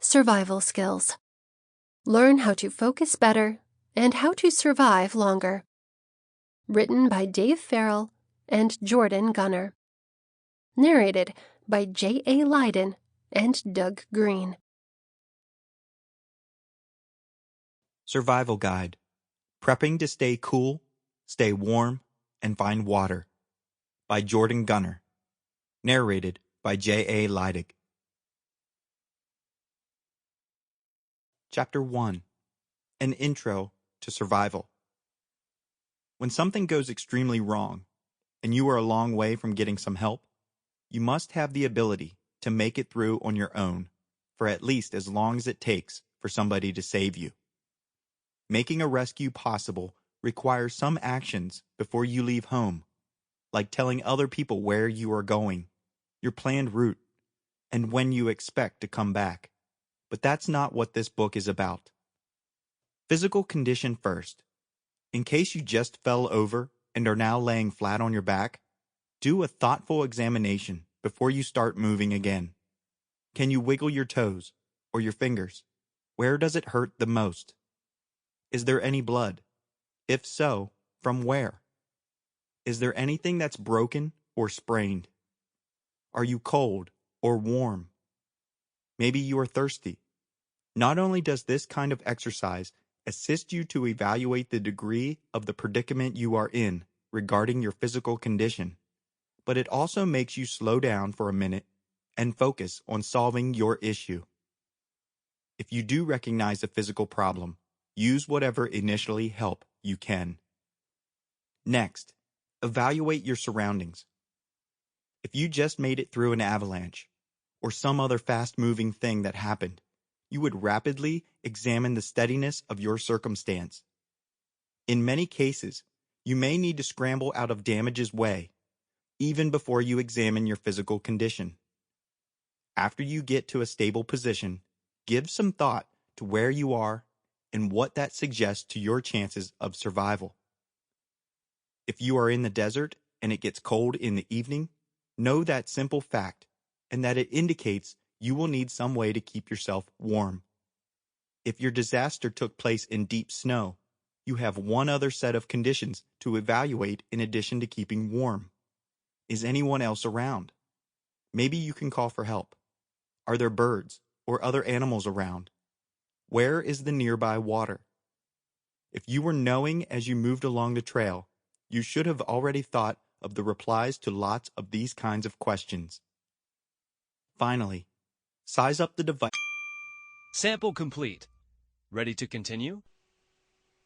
Survival Skills. Learn how to focus better and how to survive longer. Written by Dave Farrel and Jordan Gunner. Narrated by J.A. Lydon and Doug Greene. Survival Guide. Prepping to stay cool, stay warm, and find water. By Jordan Gunner. Narrated by J.A. Lydon. Chapter 1. An Intro to Survival. When something goes extremely wrong, and you are a long way from getting some help, you must have the ability to make it through on your own for at least as long as it takes for somebody to save you. Making a rescue possible requires some actions before you leave home, like telling other people where you are going, your planned route, and when you expect to come back. But that's not what this book is about. Physical condition first. In case you just fell over and are now laying flat on your back, do a thoughtful examination before you start moving again. Can you wiggle your toes or your fingers? Where does it hurt the most? Is there any blood? If so, from where? Is there anything that's broken or sprained? Are you cold or warm? Maybe you are thirsty. Not only does this kind of exercise assist you to evaluate the degree of the predicament you are in regarding your physical condition, but it also makes you slow down for a minute and focus on solving your issue. If you do recognize a physical problem, use whatever initially help you can. Next, evaluate your surroundings. If you just made it through an avalanche or some other fast-moving thing that happened, you would rapidly examine the steadiness of your circumstance. In many cases, you may need to scramble out of damage's way, even before you examine your physical condition. After you get to a stable position, give some thought to where you are and what that suggests to your chances of survival. If you are in the desert and it gets cold in the evening, know that simple fact and that it indicates you will need some way to keep yourself warm. If your disaster took place in deep snow, you have one other set of conditions to evaluate in addition to keeping warm. Is anyone else around? Maybe you can call for help. Are there birds or other animals around? Where is the nearby water? If you were knowing as you moved along the trail, you should have already thought of the replies to lots of these kinds of questions. Finally, size up the device. Sample complete. Ready to continue?